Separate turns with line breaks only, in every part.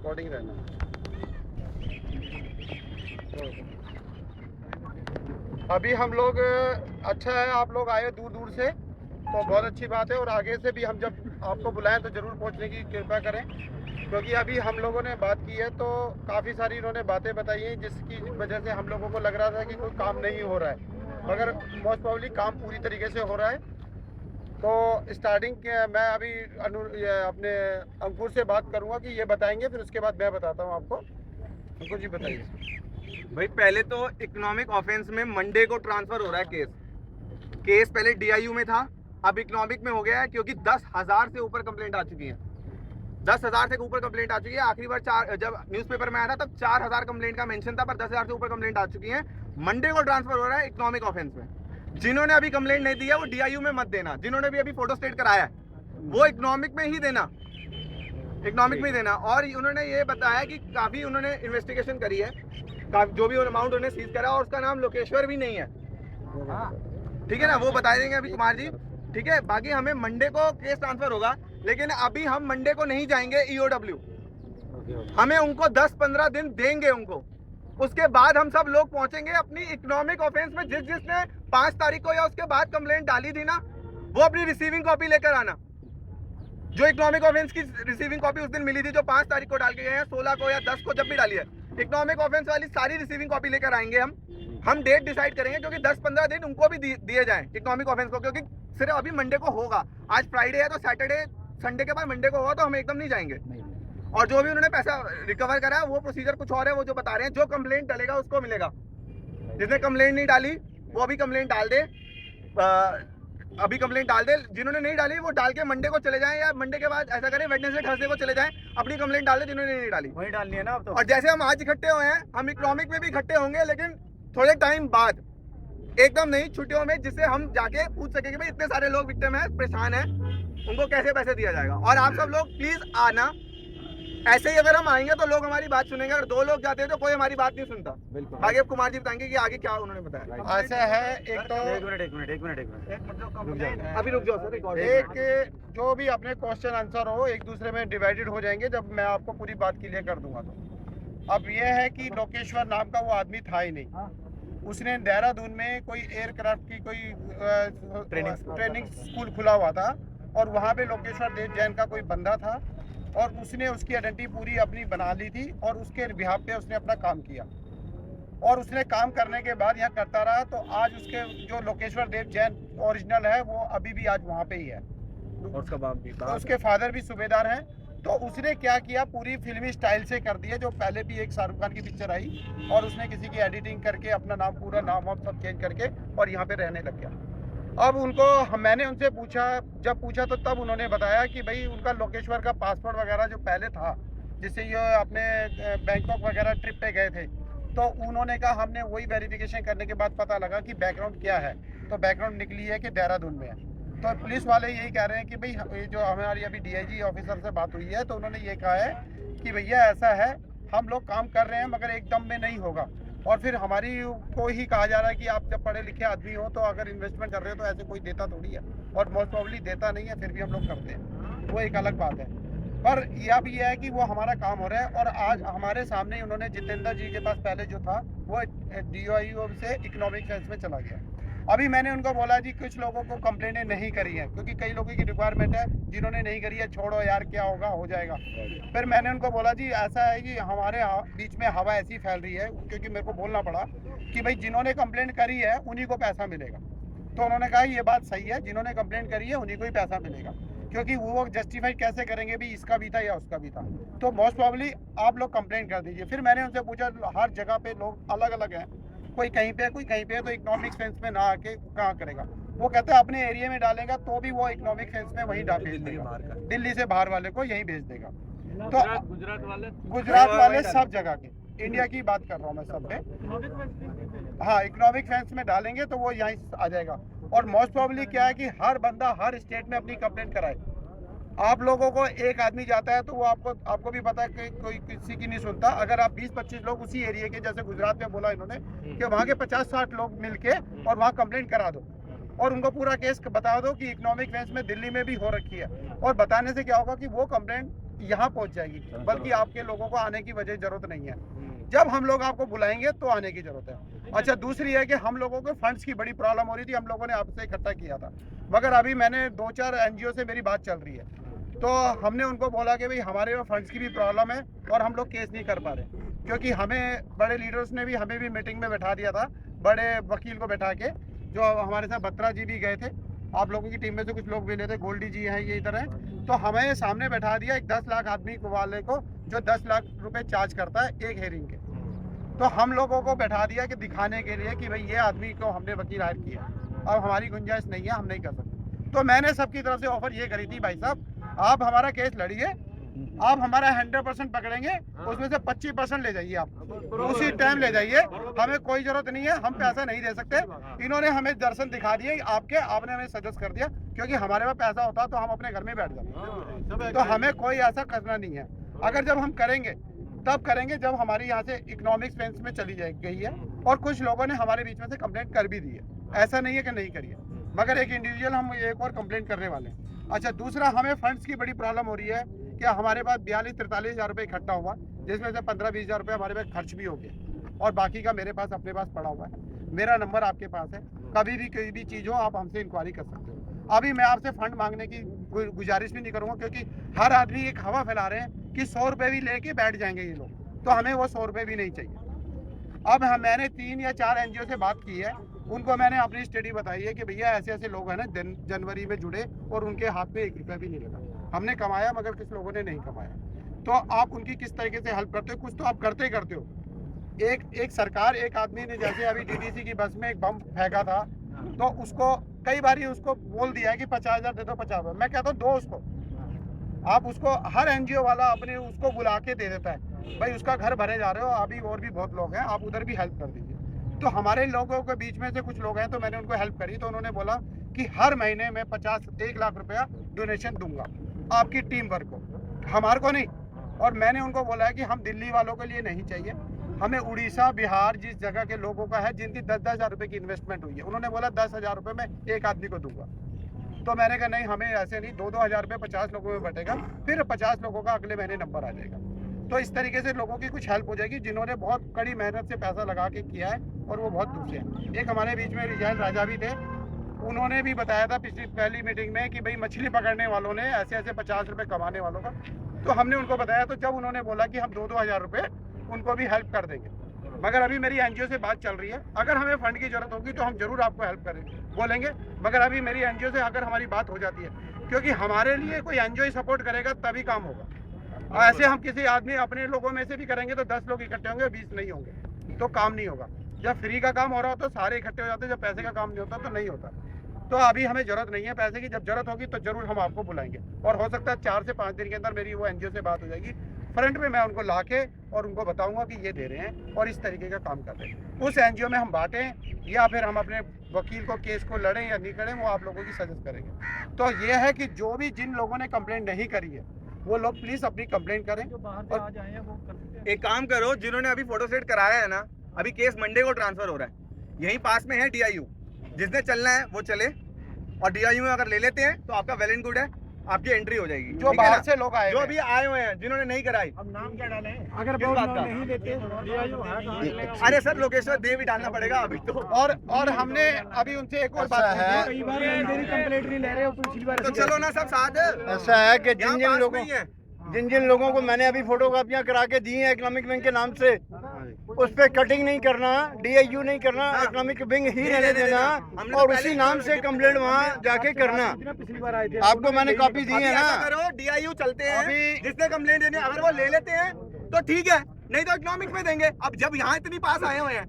Recording रहना। अभी हम लोग, अच्छा है आप लोग आए दूर दूर से, तो बहुत अच्छी बात है। और आगे से भी हम जब आपको बुलाएं तो ज़रूर पहुंचने की कृपा करें, क्योंकि अभी हम लोगों ने बात की है तो काफ़ी सारी इन्होंने बातें बताई हैं जिसकी वजह से हम लोगों को लग रहा था कि कोई काम नहीं हो रहा है, मगर मोस्ट प्रॉब्ली काम पूरी तरीके से हो रहा है। तो स्टार्टिंग मैं अभी अपने अंकुर से बात करूंगा कि ये बताएंगे, फिर उसके बाद मैं बताता हूँ आपको। अंकुर जी बताइए।
भाई पहले तो इकोनॉमिक ऑफेंस में मंडे को ट्रांसफर हो रहा है केस पहले डीआईयू में था, अब इकोनॉमिक में हो गया है, क्योंकि 10,000 से ऊपर कंप्लेंट आ चुकी है। 10,000 से ऊपर कंप्लेंट आ चुकी है। आखिरी बार जब न्यूज़पेपर में आया था तब 4,000 कंप्लेंट का मेंशन था, पर 10,000 से ऊपर कंप्लेंट आ चुकी है। मंडे को ट्रांसफर हो रहा है इकोनॉमिक ऑफेंस में। जिन्होंने अभी कंप्लेंट नहीं दिया वो डीआईयू में मत देना, जिन्होंने भी अभी फोटो स्टेट कराया है वो इकोनॉमिक में ही देना, इकोनॉमिक में ही देना। और उन्होंने ये बताया कि काफी उन्होंने इन्वेस्टिगेशन करी है, जो भी अमाउंट उन्होंने सीज करा, और उसका नाम लोकेश्वर भी नहीं है, ठीक है ना, वो बता देंगे अभी कुमार जी, ठीक है। बाकी हमें मंडे को केस ट्रांसफर होगा, लेकिन अभी हम मंडे को नहीं जाएंगे ईओडब्ल्यू, हमें उनको 10-15 दिन देंगे उनको, उसके बाद हम सब लोग पहुंचेंगे अपनी इकोनॉमिक ऑफेंस में। जिसने 5 तारीख को या उसके बाद कंप्लेंट डाली थी ना, वो अपनी रिसीविंग कॉपी लेकर आना। जो इकोनॉमिक ऑफेंस की रिसीविंग कॉपी उस दिन मिली थी, जो 5 तारीख को डाल के गए हैं, 16 को या 10 को, जब भी डाली है, इकोनॉमिक ऑफेंस वाली सारी रिसीविंग कॉपी लेकर आएंगे हम डेट डिसाइड करेंगे, क्योंकि 10-15 दिन उनको भी दिए जाएं इकोनॉमिक ऑफेंस को, क्योंकि सिर्फ अभी मंडे को होगा। आज फ्राइडे है तो सैटरडे संडे के बाद मंडे को होगा, तो हम एकदम नहीं जाएंगे। और जो भी उन्होंने पैसा रिकवर करा है वो प्रोसीजर कुछ और है, वो जो बता रहे हैं। जो कंप्लेंट डालेगा उसको मिलेगा, जिसने कंप्लेंट नहीं डाली वो अभी कंप्लेंट डाल दे, अभी कंप्लेंट डाल दे। जिन्होंने नहीं डाली वो डाल के मंडे को चले जाएं, या मंडे के बाद ऐसा करें वेडनेसडे थर्सडे को चले जाएं, अपनी कंप्लेंट डाल दे जिन्होंने नहीं डाली, वही डालनी है ना अब तो। और जैसे हम आज इकट्ठे हुए हैं, हम इकोनॉमिक में भी इकट्ठे होंगे, लेकिन थोड़े टाइम बाद, एकदम नहीं, छुट्टियों में, जिससे हम जाके पूछ सके कि भाई इतने सारे लोग विक्टिम है, परेशान है, उनको कैसे पैसे दिया जाएगा। और आप सब लोग प्लीज आना, ऐसे ही अगर हम आएंगे तो लोग हमारी बात सुनेंगे, अगर 2 लोग जाते हैं तो कोई हमारी बात नहीं सुनता। आगे अब कुमार जी बताएंगे कि आगे क्या उन्होंने बताया।
ऐसा है, एक तो अभी रुक जाओ सर, एक जो भी अपने क्वेश्चन आंसर हो एक दूसरे में डिवाइडेड हो जाएंगे, जब मैं आपको पूरी बात क्लियर कर दूंगा। तो अब ये है कि लोकेश्वर नाम का वो आदमी था ही नहीं, उसने देहरादून में कोई एयरक्राफ्ट की कोई ट्रेनिंग स्कूल खुला हुआ था, और वहाँ पे लोकेश्वर देव जैन का कोई बंदा था, और उसने उसकी आइडेंटिटी पूरी अपनी बना ली थी, और उसके बिहाफ पे उसने अपना काम किया, और उसने काम करने के बाद यहाँ करता रहा। तो आज उसके जो लोकेश्वर देव जैन ओरिजिनल है वो अभी भी आज वहाँ पे ही है, और उसका बाप भी, तो उसके फादर भी सूबेदार हैं। तो उसने क्या किया, पूरी फिल्मी स्टाइल से कर दिया, जो पहले भी एक शाहरुख खान की पिक्चर आई, और उसने किसी की एडिटिंग करके अपना नाम, पूरा नाम वाम सब चेंज करके और यहाँ पे रहने लग गया। अब उनको मैंने उनसे पूछा, जब पूछा तो तब उन्होंने बताया कि भाई उनका लोकेश्वर का पासपोर्ट वगैरह जो पहले था, जिससे ये अपने बैंकॉक वगैरह ट्रिप पे गए थे, तो उन्होंने कहा हमने वही वेरिफिकेशन करने के बाद पता लगा कि बैकग्राउंड क्या है, तो बैकग्राउंड निकली है कि देहरादून में है। तो पुलिस वाले यही कह रहे हैं कि भाई जो हमारी अभी डीआईजी ऑफिसर से बात हुई है, तो उन्होंने ये कहा है कि भैया ऐसा है, हम लोग काम कर रहे हैं मगर एकदम में नहीं होगा। और फिर हमारी को ही कहा जा रहा है कि आप जब पढ़े लिखे आदमी हो तो अगर इन्वेस्टमेंट कर रहे हो तो ऐसे कोई देता थोड़ी है, और मोस्ट प्रॉब्ली देता नहीं है, फिर भी हम लोग करते हैं, वो एक अलग बात है। पर यह भी है कि वो हमारा काम हो रहा है। और आज हमारे सामने ही उन्होंने जितेंद्र जी के पास पहले जो था वो डीआईयू से इकोनॉमिक सेंस में चला गया। अभी मैंने उनको बोला जी कुछ लोगों को कंप्लेंटें नहीं करी है, क्योंकि कई लोगों की रिक्वायरमेंट है, जिन्होंने नहीं करी है छोड़ो यार, क्या होगा हो जाएगा। फिर मैंने उनको बोला जी ऐसा है कि हमारे बीच में हवा ऐसी फैल रही है, क्योंकि मेरे को बोलना पड़ा कि भाई जिन्होंने कंप्लेंट करी है उन्हीं को पैसा मिलेगा। तो उन्होंने कहा ये बात सही है, जिन्होंने कंप्लेंट करी है उन्हीं को ही पैसा मिलेगा, क्योंकि वो जस्टिफाई कैसे करेंगे भी इसका भी था या उसका भी था। तो मोस्ट प्रॉब्ली आप लोग कंप्लेंट कर दीजिए। फिर मैंने उनसे पूछा, हर जगह पे लोग अलग अलग हैं, कोई कहीं पे कोई कहीं पे, तो इकोनॉमिक सेंस में ना आके कहाँ करेगा। वो कहता है अपने एरिया में डालेगा तो भी वो इकोनॉमिक सेंस में वहीं भेज देगा, दिल्ली से बाहर वाले को यहीं भेज देगा। तो गुजरात वाले सब जगह के, इंडिया की बात कर रहा हूँ मैं, सब पे हाँ इकोनॉमिक सेंस में डालेंगे तो वो यहीं आ जाएगा। और मोस्ट प्रॉब्ली क्या है कि हर बंदा हर स्टेट में अपनी कंप्लेंट कराए। आप लोगों को एक आदमी जाता है तो वो आपको भी पता है कि कोई किसी की नहीं सुनता। अगर आप 20-25 लोग उसी एरिया के, जैसे गुजरात में बोला इन्होंने कि वहाँ के 50-60 लोग मिलके और वहाँ कंप्लेंट करा दो, और उनको पूरा केस बता दो कि इकोनॉमिक सेंस में दिल्ली में भी हो रखी है। और बताने से क्या होगा कि वो कंप्लेंट यहाँ पहुँच जाएगी, बल्कि आपके लोगों को आने की वजह जरूरत नहीं है। जब हम लोग आपको बुलाएंगे तो आने की जरूरत है। अच्छा, दूसरी है कि हम लोगों को फंड्स की बड़ी प्रॉब्लम हो रही थी, हम लोगों ने आपसे इकट्ठा किया था, मगर अभी मैंने 2-4 NGO से मेरी बात चल रही है, तो हमने उनको बोला कि भाई हमारे में फंड्स की भी प्रॉब्लम है और हम लोग केस नहीं कर पा रहे, क्योंकि हमें बड़े लीडर्स ने भी हमें भी मीटिंग में बैठा दिया था, बड़े वकील को बैठा के, जो हमारे साथ बत्रा जी भी गए थे, आप लोगों की टीम में से कुछ लोग मिले थे, गोल्डी जी हैं, ये इधर है, तो हमें सामने बैठा दिया एक 10 लाख आदमी को वाले को, जो 10 लाख रुपए चार्ज करता है एक हेयरिंग के। तो हम लोगों को बैठा दिया कि दिखाने के लिए कि भाई ये आदमी को हमने वकील हायर किया, अब हमारी गुंजाइश नहीं है, हम नहीं कर सकते। तो मैंने सबकी तरफ से ऑफर ये करी थी, भाई साहब आप हमारा केस लड़िए, आप हमारा 100% पकड़ेंगे, उसमें से 25% ले जाइए, आप उसी टाइम ले जाइए, हमें कोई जरूरत नहीं है, हम पैसा नहीं दे सकते। इन्होंने हमें दर्शन दिखा दिए आपके, आपने हमें सजेस्ट कर दिया, क्योंकि हमारे पास पैसा होता तो हम अपने घर में बैठ जाते, तो हमें कोई ऐसा करना नहीं है। अगर जब हम करेंगे तब करेंगे जब हमारी यहाँ से इकोनॉमिक फेंस में चली गई है, और कुछ लोगों ने हमारे बीच में से कंप्लेंट कर भी दी है, ऐसा नहीं है कि नहीं करिए, मगर एक इंडिविजुअल हम एक और कंप्लेंट करने वाले हैं। अच्छा, दूसरा हमें फंड्स की बड़ी प्रॉब्लम हो रही है कि हमारे पास 42-43 हज़ार रुपये इकट्ठा हुआ, जिसमें से 15-20 हज़ार रुपये हमारे पास खर्च भी हो गए, और बाकी का मेरे पास अपने पास पड़ा हुआ है। मेरा नंबर आपके पास है, कभी भी कोई भी चीज़ हो आप हमसे इंक्वायरी कर सकते हो। अभी मैं आपसे फंड मांगने की गुजारिश भी नहीं करूँगा, क्योंकि हर आदमी एक हवा फैला रहे हैं कि 100 रुपये भी लेके बैठ जाएंगे ये लोग, तो हमें वो 100 रुपये भी नहीं चाहिए। अब मैंने 3 या 4 NGO से बात की है, उनको मैंने अपनी स्टडी बताई है कि भैया ऐसे ऐसे लोग हैं ना जनवरी में जुड़े और उनके हाथ में 1 रुपया भी नहीं लगा, हमने कमाया मगर कुछ लोगों ने नहीं कमाया। तो आप उनकी किस तरीके से हेल्प करते हो, कुछ तो आप करते ही करते हो। एक सरकार, एक आदमी ने जैसे अभी DDC की बस में एक बम फेंका था, तो उसको कई बार उसको बोल दिया है कि 50,000 दे दो, 50,000। मैं कहता हूँ दो उसको, आप उसको, हर NGO वाला अपने उसको बुला के दे देता है, भाई उसका घर भरे जा रहे हो, अभी और भी बहुत लोग हैं, आप उधर भी हेल्प कर दीजिए। तो हमारे लोगों के बीच में से कुछ लोग हैं, तो मैंने उनको हेल्प करी, तो उन्होंने बोला कि हर महीने में 1 लाख रुपया डोनेशन दूंगा आपकी टीम वर्क को, हमारे को नहीं। और मैंने उनको बोला है कि हम दिल्ली वालों के लिए नहीं चाहिए, हमें उड़ीसा, बिहार, जिस जगह के लोगों का है, जिनकी 10-10 हज़ार रुपये की इन्वेस्टमेंट हुई है, उन्होंने बोला 10 हज़ार रुपये मैं एक आदमी को दूंगा। तो मैंने कहा नहीं, हमें ऐसे नहीं, 2-2 हज़ार रुपये 50 लोगों में बटेगा, फिर 50 लोगों का अगले महीने नंबर आ जाएगा। तो इस तरीके से लोगों की कुछ हेल्प हो जाएगी, जिन्होंने बहुत कड़ी मेहनत से पैसा लगा के किया है, और वो बहुत दूर से हैं। एक हमारे बीच में रिजाइल राजा भी थे, उन्होंने भी बताया था पहली मीटिंग में कि भाई मछली पकड़ने वालों ने ऐसे ऐसे 50 रुपये कमाने वालों का, तो हमने उनको बताया, तो जब उन्होंने बोला कि हम 2-2 हज़ार रुपये उनको भी हेल्प कर देंगे। मगर अभी मेरी NGO से बात चल रही है, अगर हमें फंड की जरूरत होगी तो हम जरूर आपको हेल्प करें बोलेंगे, मगर अभी मेरी NGO से अगर हमारी बात हो जाती है, क्योंकि हमारे लिए कोई NGO ही सपोर्ट करेगा तभी काम होगा। ऐसे हम किसी आदमी अपने लोगों में से भी करेंगे तो 10 लोग इकट्ठे होंगे, 20 नहीं होंगे, तो काम नहीं होगा। जब फ्री का काम हो रहा हो तो सारे इकट्ठे हो जाते हैं, जब पैसे का काम नहीं होता तो नहीं होता। तो अभी हमें जरूरत नहीं है पैसे की, जब जरूरत होगी तो जरूर हम आपको बुलाएंगे, और हो सकता है 4 से 5 दिन के अंदर मेरी वो NGO से बात हो जाएगी, फ्रंट में मैं उनको लाके और उनको बताऊंगा कि ये दे रहे हैं और इस तरीके का काम कर रहे हैं। उस NGO में हम बांटें या फिर हम अपने वकील को केस को लड़ें या नहीं करें, वो आप लोगों की सजेस्ट करेंगे। तो ये है कि जो भी जिन लोगों ने कंप्लेंट नहीं करी है वो लोग प्लीज अपनी कंप्लेंट करें।
और एक काम करो, जिन्होंने अभी फोटो सेट कराया है ना, अभी केस मंडे को ट्रांसफर हो रहा है, यहीं पास में है DIU, जिसने चलना है वो चले, और DIU में अगर ले लेते हैं तो आपका वेल एंड गुड है, आपकी एंट्री हो जाएगी।
जो बाहर से लोग आए,
जो अभी आए हुए हैं जिन्होंने नहीं कराई,
अब नाम क्या डालें?
अगर किस बात का
नहीं लेते,
अरे सर लोकेश्वर देव ही डालना पड़ेगा अभी तो।
और हमने अभी उनसे एक और बात
है, कई बार मेरी कंप्लेंट नहीं ले रहे हो, पिछली बार
तो चलो ना सब साथ।
ऐसा है कि
यहाँ पास में ही है।
जिन जिन लोगों को मैंने अभी फोटोकॉपियां करा के दी हैं इकोनॉमिक विंग के नाम से, उस पे कटिंग नहीं करना, DIU नहीं करना, इकोनॉमिक विंग ही रहने देना, और उसी नाम से कंप्लेंट वहाँ जाके करना।
पिछली बार आए थे,
आपको मैंने कॉपी दी है ना।
ऐसा करो, DIU चलते हैं, जिसने कंप्लेंट देनी है अगर वो ले लेते हैं तो ठीक है, नहीं तो इकोनॉमिक में देंगे। अब जब यहाँ इतनी पास आए हुए हैं,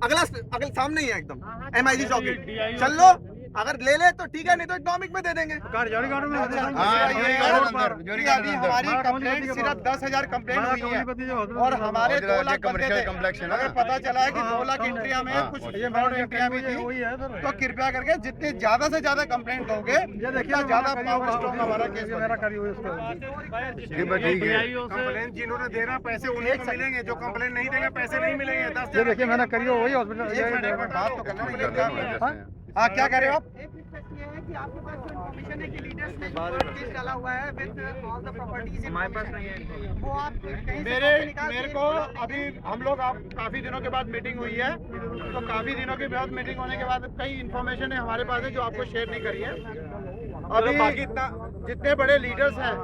अगला सामने ही है एकदम MIG चौकी, चल लो, अगर ले ले तो ठीक है, नहीं तो इकोनॉमिक में दे देंगे।
अभी हमारी कंप्लेंट सिर्फ 10,000 कंप्लेंट हुई है, और हमारे 2 लाख
कमर्शियल कॉम्प्लेक्स है ना।
अगर पता चला है कि 2 लाख एंट्रियां में कुछ एंट्रियां भी थी, तो कृपया करके जितने ज्यादा से ज्यादा कंप्लेंट दोगे उतना ज्यादा पावर स्ट्रोंग हमारा केस
कंप्लेंट जिन्होंने देना पैसे उन्हें मिलेंगे, जो कंप्लेंट नहीं देंगे पैसे नहीं मिलेंगे। 10
देखिए मैंने करी वही हॉस्पिटल बात तो करना। हाँ क्या कह रहे हो आप?
रिक्वेस्ट ये है कि आपके पास जो इन्फॉर्मेशन है कि लीडर्स ने जो कोर्ट केस डाला हुआ है विद ऑल द प्रॉपर्टीज हमारे पास नहीं है, वो आप कहीं से
मेरे को अभी हम लोग आप काफी दिनों के बाद मीटिंग हुई है, तो काफी दिनों के बाद मीटिंग होने के बाद कई इन्फॉर्मेशन है हमारे पास है जो आपको शेयर नहीं करी है। अभी
बाकी इतना
जितने बड़े लीडर्स हैं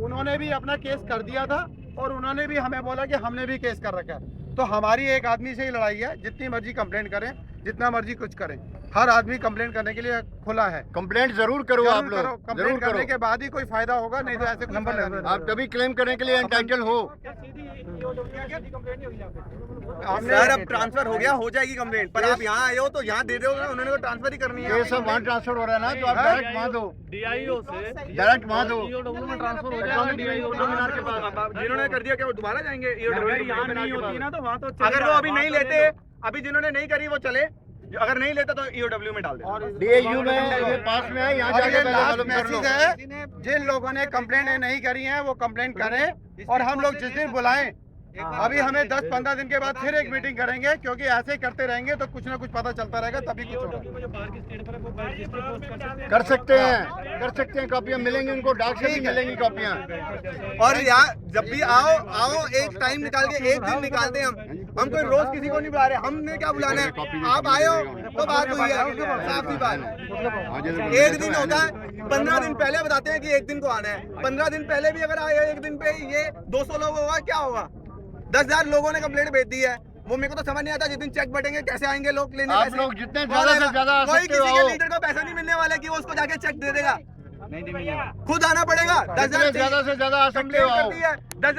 उन्होंने भी अपना केस कर दिया था और उन्होंने भी हमें बोला कि हमने भी केस कर रखा है। तो हमारी एक आदमी से ही लड़ाई है, जितनी मर्जी कंप्लेंट करें, जितना मर्जी कुछ करें, हर आदमी कंप्लेंट करने के लिए खुला है।
कंप्लेंट जरूर करो आप लोग, जरूर
कंप्लेंट करने
करो।
के बाद ही कोई फायदा होगा, नहीं तो ऐसे कुछ फायदा नहीं।
आप तभी क्लेम करने के लिए एंटाइटल हो।
सर अब ट्रांसफर हो गया, हो जाएगी कंप्लेंट, पर आप यहाँ आए हो तो यहाँ दे दो ना, उन्होंने तो ट्रांसफर ही करनी है।
ये सब वहाँ ट्रांसफर हो रहा है ना, तो आप डायरेक्ट वहाँ दो, डायरेक्ट वहाँ दो।
जिन्होंने कर दिया क्या वो दोबारा जाएंगे?
यहाँ नहीं होती ना तो वहाँ तो
अगर वो अभी नहीं लेते, अभी जिन्होंने नहीं करी वो चले, अगर नहीं लेते तो ईओडब्ल्यू में डाल दे।
DIU में ये पास में है, यहाँ
और
जाके
ये
पहले
लास्ट
मालूम कर लो।
मैसेज है, जिन लोगों ने कंप्लेंट नहीं करी है वो कंप्लेंट करें, और हम लोग जिस दिन बुलाएं, अभी हमें 10-15 दिन के बाद फिर एक मीटिंग करेंगे, क्योंकि ऐसे करते रहेंगे तो कुछ ना कुछ पता चलता रहेगा, तभी कुछ होगा।
कर सकते हैं कॉपियाँ मिलेंगी उनको, डाक से भी मिलेंगी कॉपियाँ।
और यार जब भी आओ एक टाइम निकाल के, एक दिन निकालते हैं हम कोई रोज किसी को नहीं बुला रहे, हमने क्या बुलाना है? आप आए हो तो बात हुई है, साफ सी बात। एक दिन होता है, 15 दिन पहले बताते हैं कि एक दिन को आना है, 15 दिन पहले भी अगर आए एक दिन पे ये 200 लोग होगा, क्या होगा? 10,000 लोगों ने कंप्लेंट भेज दी है। वो मेरे को तो समझ नहीं आता, जिस दिन चेक बटेंगे कैसे आएंगे लोग लेने
आप
पैसे?
लोग जितने ज्यादा से ज्यादा आ
कोई
सकते हो
किसी के
आओ।
लीडर को पैसा नहीं मिलने वाला कि वो उसको जाके चेक दे देगा, खुद आना पड़ेगा। 10,000
जितने ज्यादा से ज्यादा आ सकते हो
कंप्लेंट
आओ।
कर दी है, 10,000